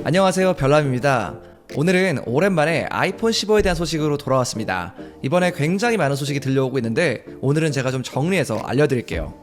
안녕하세요, 별남입니다. 오늘은 오랜만에 아이폰 15에 대한 소식으로 돌아왔습니다. 이번에 굉장히 많은 소식이 들려오고 있는데 오늘은 제가 좀 정리해서 알려드릴게요.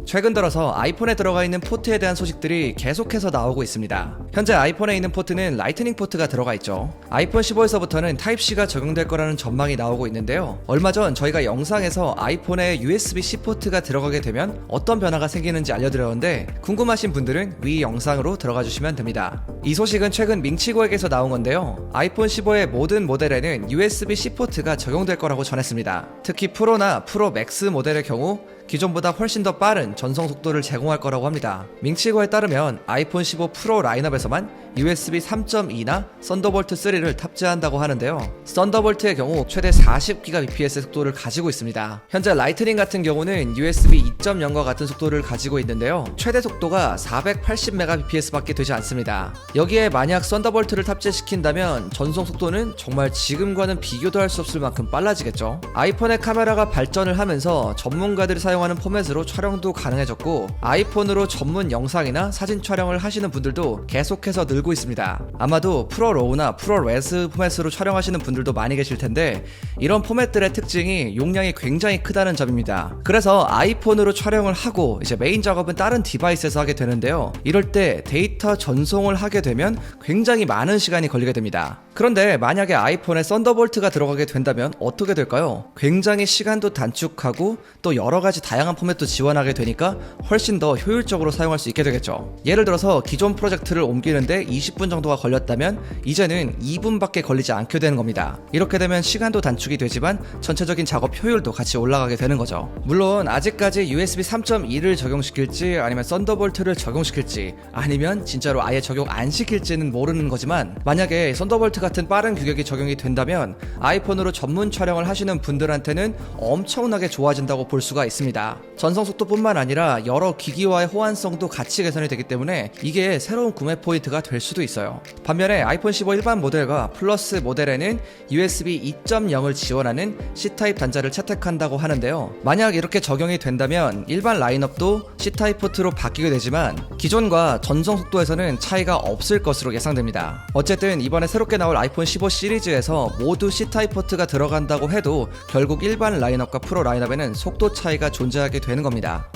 최근 들어서 아이폰에 들어가 있는 포트에 대한 소식들이 계속해서 나오고 있습니다. 현재 아이폰에 있는 포트는 라이트닝 포트가 들어가 있죠. 아이폰 15에서부터는 타입C가 적용될 거라는 전망이 나오고 있는데요. 얼마 전 저희가 영상에서 아이폰에 USB-C 포트가 들어가게 되면 어떤 변화가 생기는지 알려드렸는데 궁금하신 분들은 위 영상으로 들어가 주시면 됩니다. 이 소식은 최근 밍치고에게서 나온 건데요. 아이폰 15의 모든 모델에는 USB-C 포트가 적용될 거라고 전했습니다. 특히 프로나 프로 맥스 모델의 경우 기존보다 훨씬 더 빠른 전송 속도를 제공할 거라고 합니다. 밍치고에 따르면 아이폰 15 프로 라인업에서만 USB 3.2나 썬더볼트 3를 탑재한다고 하는데요. 썬더볼트의 경우 최대 40Gbps의 속도를 가지고 있습니다. 현재 라이트닝 같은 경우는 USB 2.0과 같은 속도를 가지고 있는데요. 최대 속도가 480Mbps 밖에 되지 않습니다. 여기에 만약 썬더볼트를 탑재시킨다면 전송 속도는 정말 지금과는 비교도 할 수 없을 만큼 빨라지겠죠. 아이폰의 카메라가 발전을 하면서 전문가들이 사용하는 포맷으로 촬영도 가능해졌고 아이폰으로 전문 영상이나 사진 촬영을 하시는 분들도 계속해서 늘고 있습니다. 아마도 프로 로우나 프로 레스 포맷으로 촬영하시는 분들도 많이 계실 텐데 이런 포맷들의 특징이 용량이 굉장히 크다는 점입니다. 그래서 아이폰으로 촬영을 하고 이제 메인 작업은 다른 디바이스에서 하게 되는데요. 이럴 때 데이터 전송을 하게 되면 굉장히 많은 시간이 걸리게 됩니다. 그런데 만약에 아이폰에 썬더볼트가 들어가게 된다면 어떻게 될까요? 굉장히 시간도 단축하고 또 여러가지 다양한 포맷도 지원하게 되니까 훨씬 더 효율적으로 사용할 수 있게 되겠죠. 예를 들어서 기존 프로젝트를 옮기는데 20분 정도가 걸렸다면 이제는 2분밖에 걸리지 않게 되는 겁니다. 이렇게 되면 시간도 단축이 되지만 전체적인 작업 효율도 같이 올라가게 되는 거죠. 물론 아직까지 USB 3.2를 적용시킬지 아니면 썬더볼트를 적용시킬지 아니면 진짜로 아예 적용 안 시킬지는 모르는 거지만 만약에 썬더볼트 같은 빠른 규격이 적용이 된다면 아이폰으로 전문 촬영을 하시는 분들한테는 엄청나게 좋아진다고 볼 수가 있습니다. 전송 속도뿐만 아니라 여러 기기와의 호환성도 같이 개선이 되기 때문에 이게 새로운 구매 포인트가 될 수도 있어요. 반면에 아이폰 15 일반 모델과 플러스 모델에는 USB 2.0을 지원하는 C타입 단자를 채택한다고 하는데요. 만약 이렇게 적용이 된다면 일반 라인업도 C타입 포트로 바뀌게 되지만 기존과 전송 속도에서는 차이가 없을 것으로 예상됩니다. 어쨌든 이번에 새롭게 나올 아이폰 15 시리즈에서 모두 C타입 포트가 들어간다고 해도 결국 일반 라인업과 프로 라인업에는 속도 차이가 존재하게 되는 겁니다.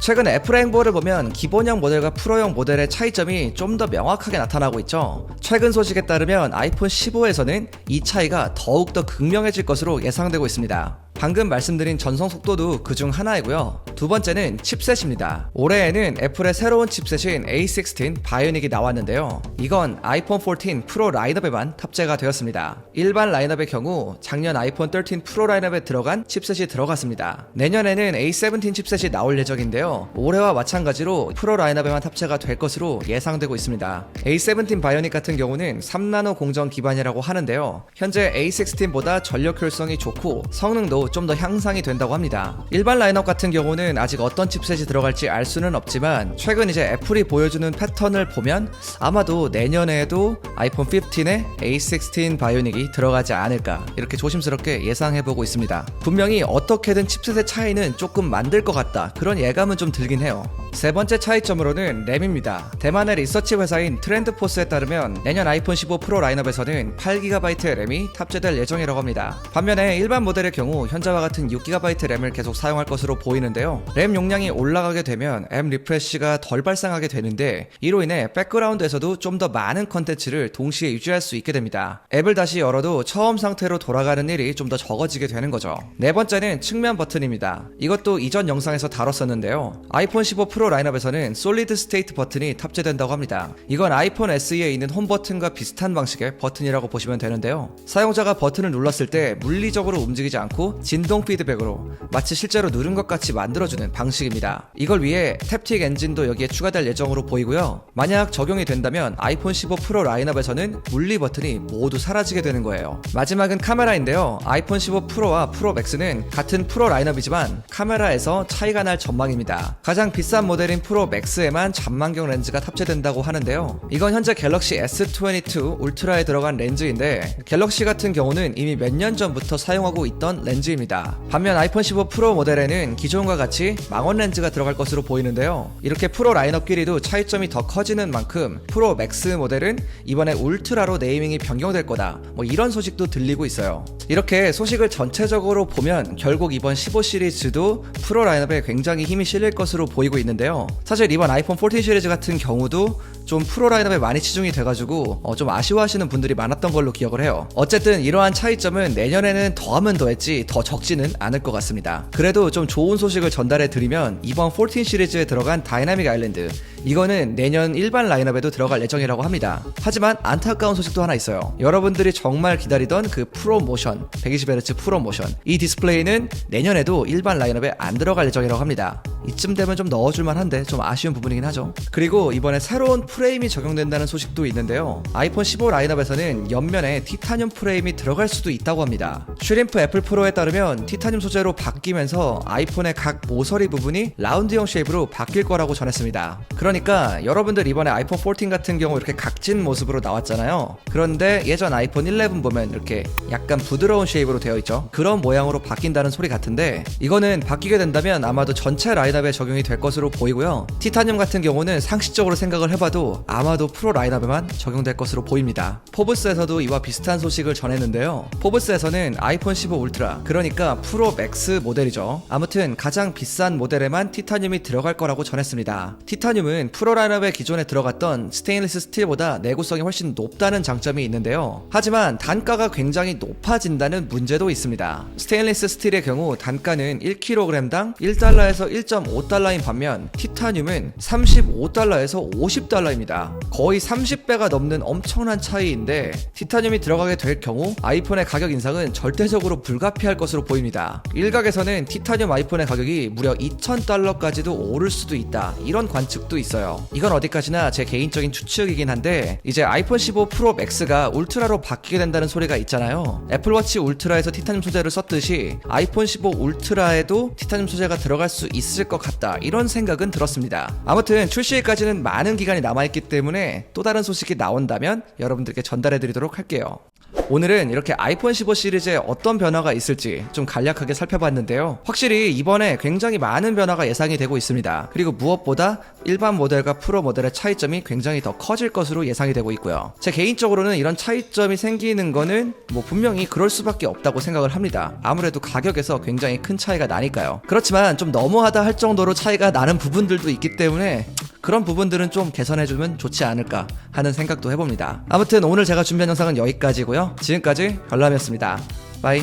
최근 애플의 행보를 보면 기본형 모델과 프로형 모델의 차이점이 좀 더 명확하게 나타나고 있죠. 최근 소식에 따르면 아이폰 15에서는 이 차이가 더욱더 극명해질 것으로 예상되고 있습니다. 방금 말씀드린 전송 속도도 그중 하나이고요. 두 번째는 칩셋입니다. 올해에는 애플의 새로운 칩셋인 A16 바이오닉이 나왔는데요. 이건 아이폰 14 프로 라인업에만 탑재가 되었습니다. 일반 라인업의 경우 작년 아이폰 13 프로 라인업에 들어간 칩셋이 들어갔습니다. 내년에는 A17 칩셋이 나올 예정인데요. 올해와 마찬가지로 프로 라인업에만 탑재가 될 것으로 예상되고 있습니다. A17 바이오닉 같은 경우는 3나노 공정 기반이라고 하는데요. 현재 A16보다 전력 효율성이 좋고 성능도 좀 더 향상이 된다고 합니다. 일반 라인업 같은 경우는 아직 어떤 칩셋이 들어갈지 알 수는 없지만 최근 이제 애플이 보여주는 패턴을 보면 아마도 내년에도 아이폰 15에 A16 바이오닉이 들어가지 않을까 이렇게 조심스럽게 예상해보고 있습니다. 분명히 어떻게든 칩셋의 차이는 조금 만들 것 같다 그런 예감은 좀 들긴 해요. 세 번째 차이점으로는 램입니다. 대만의 리서치 회사인 트렌드포스에 따르면 내년 아이폰 15 프로 라인업에서는 8GB의 램이 탑재될 예정이라고 합니다. 반면에 일반 모델의 경우 현재와 같은 6GB 램을 계속 사용할 것으로 보이는데요. 램 용량이 올라가게 되면 앱 리프레시가 덜 발생하게 되는데 이로 인해 백그라운드에서도 좀 더 많은 컨텐츠를 동시에 유지할 수 있게 됩니다. 앱을 다시 열어도 처음 상태로 돌아가는 일이 좀 더 적어지게 되는 거죠. 네 번째는 측면 버튼입니다. 이것도 이전 영상에서 다뤘었는데요. 아이폰 15 프로 라인업에서는 솔리드 스테이트 버튼이 탑재된다고 합니다. 이건 아이폰 SE에 있는 홈 버튼과 비슷한 방식의 버튼이라고 보시면 되는데요. 사용자가 버튼을 눌렀을 때 물리적으로 움직이지 않고 진동 피드백으로 마치 실제로 누른 것 같이 만들어주는 방식입니다. 이걸 위해 탭틱 엔진도 여기에 추가될 예정으로 보이고요. 만약 적용이 된다면 아이폰 15 프로 라인업에서는 물리 버튼이 모두 사라지게 되는 거예요. 마지막은 카메라인데요. 아이폰 15 프로와 프로 맥스는 같은 프로 라인업이지만 카메라에서 차이가 날 전망입니다. 가장 비싼 모델인 프로 맥스에만 잔망경 렌즈가 탑재된다고 하는데요. 이건 현재 갤럭시 S22 울트라에 들어간 렌즈인데 갤럭시 같은 경우는 이미 몇 년 전부터 사용하고 있던 렌즈입니다. 반면 아이폰 15 프로 모델에는 기존과 같이 망원 렌즈가 들어갈 것으로 보이는데요. 이렇게 프로 라인업끼리도 차이점이 더 커지는 만큼 프로 맥스 모델은 이번에 울트라로 네이밍이 변경될 거다, 뭐 이런 소식도 들리고 있어요. 이렇게 소식을 전체적으로 보면 결국 이번 15 시리즈도 프로 라인업에 굉장히 힘이 실릴 것으로 보이고 있는데요. 사실 이번 아이폰 14 시리즈 같은 경우도 좀 프로 라인업에 많이 치중이 돼가지고 좀 아쉬워하시는 분들이 많았던 걸로 기억을 해요. 어쨌든 이러한 차이점은 내년에는 더하면 더했지 더 적지는 않을 것 같습니다. 그래도 좀 좋은 소식을 전달해 드리면 이번 14 시리즈에 들어간 다이나믹 아일랜드, 이거는 내년 일반 라인업에도 들어갈 예정이라고 합니다. 하지만 안타까운 소식도 하나 있어요. 여러분들이 정말 기다리던 그 프로 모션, 120Hz 프로 모션, 이 디스플레이는 내년에도 일반 라인업에 안 들어갈 예정이라고 합니다. 이쯤 되면 좀 넣어줄만 한데 좀 아쉬운 부분이긴 하죠. 그리고 이번에 새로운 프레임이 적용된다는 소식도 있는데요. 아이폰 15 라인업에서는 옆면에 티타늄 프레임이 들어갈 수도 있다고 합니다. 슈림프 애플 프로에 따르면 티타늄 소재로 바뀌면서 아이폰의 각 모서리 부분이 라운드형 쉐입으로 바뀔 거라고 전했습니다. 그러니까 여러분들 이번에 아이폰 14 같은 경우 이렇게 각진 모습으로 나왔잖아요. 그런데 예전 아이폰 11 보면 이렇게 약간 부드러운 쉐입으로 되어 있죠. 그런 모양으로 바뀐다는 소리 같은데 이거는 바뀌게 된다면 아마도 전체 라인업에 적용이 될 것으로 보이고요. 티타늄 같은 경우는 상식적으로 생각을 해봐도 아마도 프로 라인업에만 적용될 것으로 보입니다. 포브스에서도 이와 비슷한 소식을 전했는데요. 포브스에서는 아이폰 15 울트라, 그러니까 프로 맥스 모델이죠. 아무튼 가장 비싼 모델에만 티타늄이 들어갈 거라고 전했습니다. 티타늄은 프로 라인업에 기존에 들어갔던 스테인리스 스틸보다 내구성이 훨씬 높다는 장점이 있는데요. 하지만 단가가 굉장히 높아진다는 문제도 있습니다. 스테인리스 스틸의 경우 단가는 1kg당 1달러에서 1.5달러인 반면 티타늄은 35달러에서 50달러입니다. 거의 30배가 넘는 엄청난 차이인데 티타늄이 들어가게 될 경우 아이폰의 가격 인상은 절대적으로 불가피할 것으로 보입니다. 일각에서는 티타늄 아이폰의 가격이 무려 2,000달러까지도 오를 수도 있다, 이런 관측도 있어요. 이건 어디까지나 제 개인적인 추측이긴 한데 이제 아이폰 15 프로 맥스가 울트라로 바뀌게 된다는 소리가 있잖아요. 애플워치 울트라에서 티타늄 소재를 썼듯이 아이폰 15 울트라에도 티타늄 소재가 들어갈 수 있을 것 같다, 이런 생각은 들었습니다. 아무튼 출시일까지는 많은 기간이 남아있기 때문에 또 다른 소식이 나온다면 여러분들께 전달해드리도록 할게요. 오늘은 이렇게 아이폰 15 시리즈에 어떤 변화가 있을지 좀 간략하게 살펴봤는데요. 확실히 이번에 굉장히 많은 변화가 예상이 되고 있습니다. 그리고 무엇보다 일반 모델과 프로 모델의 차이점이 굉장히 더 커질 것으로 예상이 되고 있고요. 제 개인적으로는 이런 차이점이 생기는 거는 분명히 그럴 수밖에 없다고 생각을 합니다. 아무래도 가격에서 굉장히 큰 차이가 나니까요. 그렇지만 좀 너무하다 할 정도로 차이가 나는 부분들도 있기 때문에 그런 부분들은 좀 개선해주면 좋지 않을까 하는 생각도 해봅니다. 아무튼 오늘 제가 준비한 영상은 여기까지고요. 지금까지 별남이었습니다. 바이.